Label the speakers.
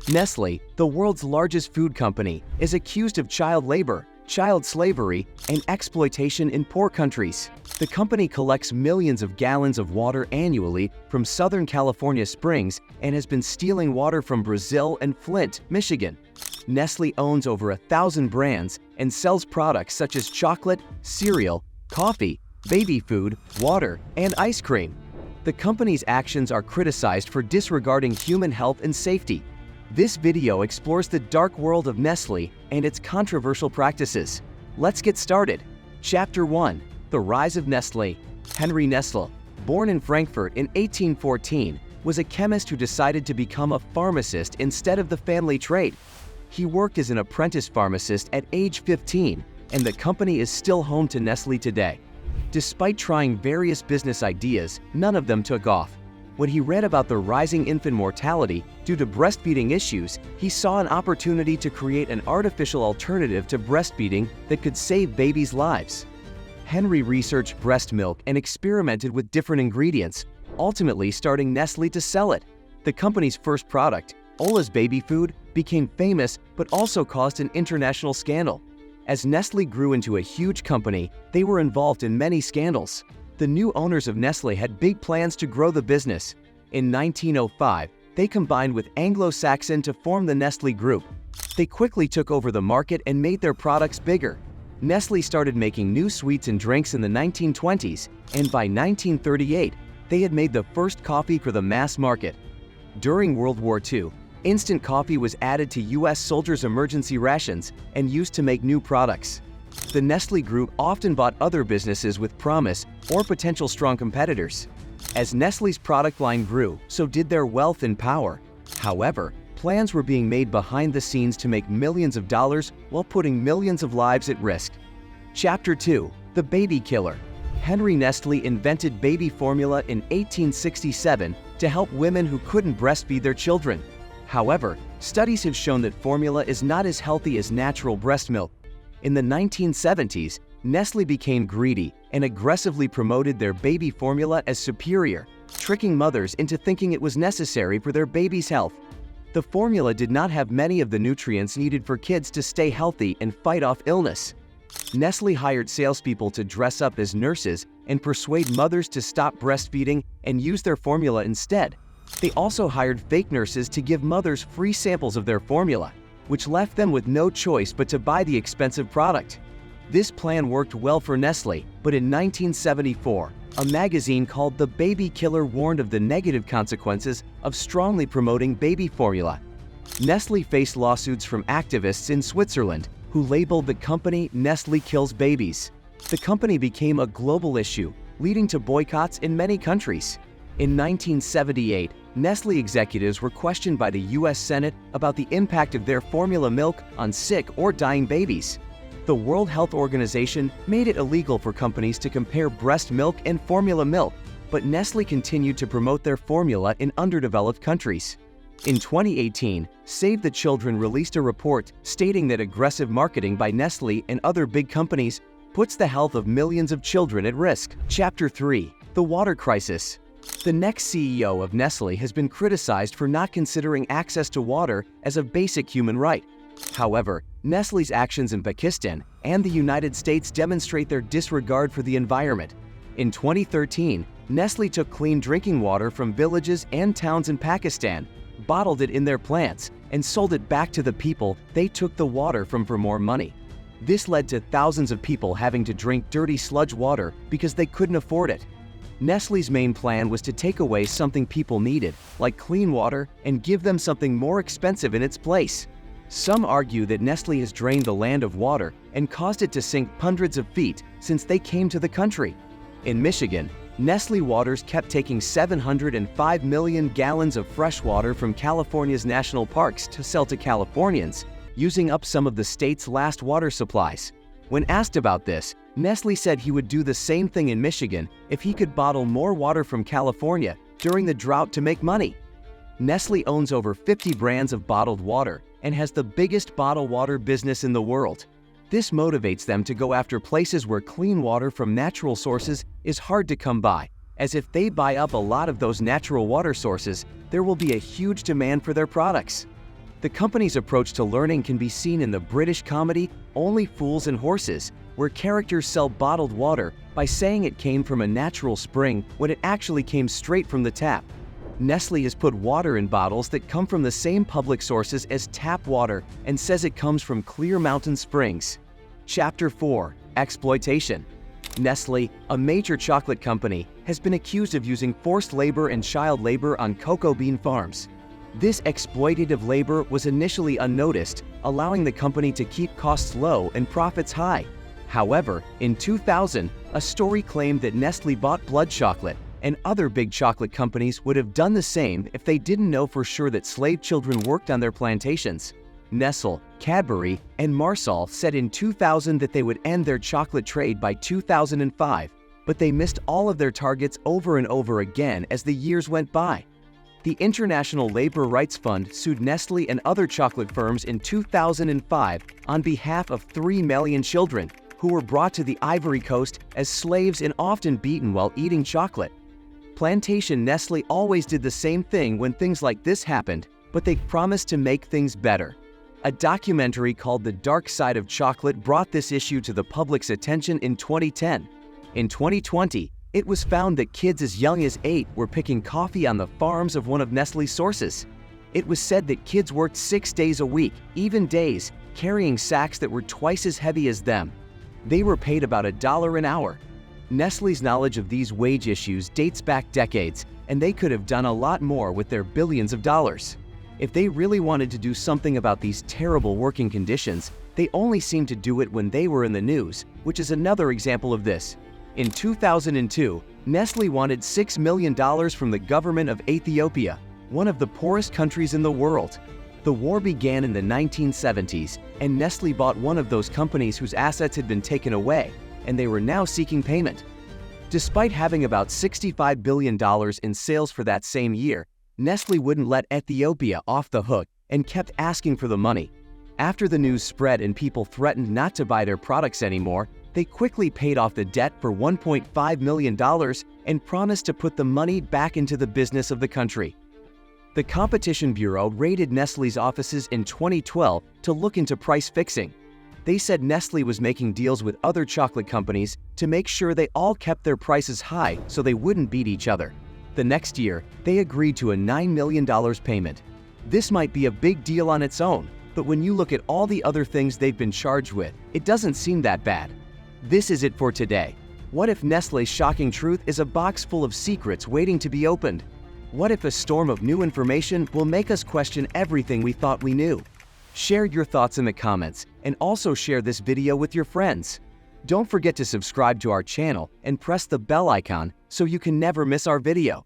Speaker 1: Nestlé, the world's largest food company, is accused of child labor, child slavery, and exploitation in poor countries. The company collects millions of gallons of water annually from Southern California springs and has been stealing water from Brazil and Flint, Michigan. Nestlé owns over 1,000 brands and sells products such as chocolate, cereal, coffee, baby food, water, and ice cream. The company's actions are criticized for disregarding human health and safety. This video explores the dark world of Nestlé and its controversial practices. Let's get started. Chapter 1. The Rise of Nestlé. Henry Nestle, born in Frankfurt in 1814, was a chemist who decided to become a pharmacist instead of the family trade. He worked as an apprentice pharmacist at age 15, and the company is still home to Nestlé today. Despite trying various business ideas, none of them took off. When he read about the rising infant mortality due to breastfeeding issues, he saw an opportunity to create an artificial alternative to breastfeeding that could save babies' lives. Henry researched breast milk and experimented with different ingredients, ultimately starting Nestlé to sell it. The company's first product, Ola's baby food, became famous but also caused an international scandal. As Nestlé grew into a huge company, they were involved in many scandals. The new owners of Nestlé had big plans to grow the business. In 1905, they combined with Anglo-Saxon to form the Nestlé Group. They quickly took over the market and made their products bigger. Nestlé started making new sweets and drinks in the 1920s, and by 1938, they had made the first coffee for the mass market. During World War II, instant coffee was added to U.S. soldiers' emergency rations and used to make new products. The Nestlé Group often bought other businesses with promise or potential strong competitors. As Nestlé's product line grew, so did their wealth and power. However, plans were being made behind the scenes to make millions of dollars while putting millions of lives at risk. Chapter 2. The Baby Killer. Henry Nestlé invented baby formula in 1867 to help women who couldn't breastfeed their children. However, studies have shown that formula is not as healthy as natural breast milk. In the 1970s, Nestlé became greedy and aggressively promoted their baby formula as superior, tricking mothers into thinking it was necessary for their baby's health. The formula did not have many of the nutrients needed for kids to stay healthy and fight off illness. Nestlé hired salespeople to dress up as nurses and persuade mothers to stop breastfeeding and use their formula instead. They also hired fake nurses to give mothers free samples of their formula, which left them with no choice but to buy the expensive product. This plan worked well for Nestlé, but in 1974, a magazine called The Baby Killer warned of the negative consequences of strongly promoting baby formula. Nestlé faced lawsuits from activists in Switzerland who labeled the company Nestlé Kills Babies. The company became a global issue, leading to boycotts in many countries. In 1978, Nestlé executives were questioned by the U.S. Senate about the impact of their formula milk on sick or dying babies. The World Health Organization made it illegal for companies to compare breast milk and formula milk, but Nestlé continued to promote their formula in underdeveloped countries. In 2018, Save the Children released a report stating that aggressive marketing by Nestlé and other big companies puts the health of millions of children at risk. Chapter 3. The Water Crisis. The next CEO of Nestlé has been criticized for not considering access to water as a basic human right. However, Nestlé's actions in Pakistan and the United States demonstrate their disregard for the environment. In 2013, Nestlé took clean drinking water from villages and towns in Pakistan, bottled it in their plants, and sold it back to the people they took the water from for more money. This led to thousands of people having to drink dirty sludge water because they couldn't afford it. Nestlé's main plan was to take away something people needed, like clean water, and give them something more expensive in its place. Some argue that Nestlé has drained the land of water and caused it to sink hundreds of feet since they came to the country. In Michigan, Nestlé Waters kept taking 705 million gallons of fresh water from California's national parks to sell to Californians, using up some of the state's last water supplies. When asked about this, Nestlé said he would do the same thing in Michigan if he could bottle more water from California during the drought to make money. Nestlé owns over 50 brands of bottled water and has the biggest bottled water business in the world. This motivates them to go after places where clean water from natural sources is hard to come by, as if they buy up a lot of those natural water sources, there will be a huge demand for their products. The company's approach to learning can be seen in the British comedy Only Fools and Horses, where characters sell bottled water by saying it came from a natural spring when it actually came straight from the tap. Nestlé has put water in bottles that come from the same public sources as tap water and says it comes from Clear Mountain Springs. Chapter 4: Exploitation. Nestlé, a major chocolate company, has been accused of using forced labor and child labor on cocoa bean farms. This exploitative labor was initially unnoticed, allowing the company to keep costs low and profits high. However, in 2000, a story claimed that Nestlé bought blood chocolate, and other big chocolate companies would have done the same if they didn't know for sure that slave children worked on their plantations. Nestle, Cadbury, and Marsal said in 2000 that they would end their chocolate trade by 2005, but they missed all of their targets over and over again as the years went by. The International Labor Rights Fund sued Nestlé and other chocolate firms in 2005 on behalf of 3 million children who were brought to the Ivory Coast as slaves and often beaten while eating chocolate. Plantation Nestlé always did the same thing when things like this happened, but they promised to make things better. A documentary called The Dark Side of Chocolate brought this issue to the public's attention in 2010. In 2020, it was found that kids as young as 8 were picking coffee on the farms of one of Nestlé's sources. It was said that kids worked 6 days a week, even days, carrying sacks that were twice as heavy as them. They were paid about $1 an hour. Nestlé's knowledge of these wage issues dates back decades, and they could have done a lot more with their billions of dollars. If they really wanted to do something about these terrible working conditions, they only seemed to do it when they were in the news, which is another example of this. In 2002, Nestlé wanted $6 million from the government of Ethiopia, one of the poorest countries in the world. The war began in the 1970s, and Nestlé bought one of those companies whose assets had been taken away, and they were now seeking payment. Despite having about $65 billion in sales for that same year, Nestlé wouldn't let Ethiopia off the hook and kept asking for the money. After the news spread and people threatened not to buy their products anymore, they quickly paid off the debt for $1.5 million and promised to put the money back into the business of the country. The Competition Bureau raided Nestlé's offices in 2012 to look into price fixing. They said Nestlé was making deals with other chocolate companies to make sure they all kept their prices high so they wouldn't beat each other. The next year, they agreed to a $9 million payment. This might be a big deal on its own, but when you look at all the other things they've been charged with, it doesn't seem that bad. This is it for today. What if Nestlé's shocking truth is a box full of secrets waiting to be opened? What if a storm of new information will make us question everything we thought we knew? Share your thoughts in the comments and also share this video with your friends. Don't forget to subscribe to our channel and press the bell icon so you can never miss our video.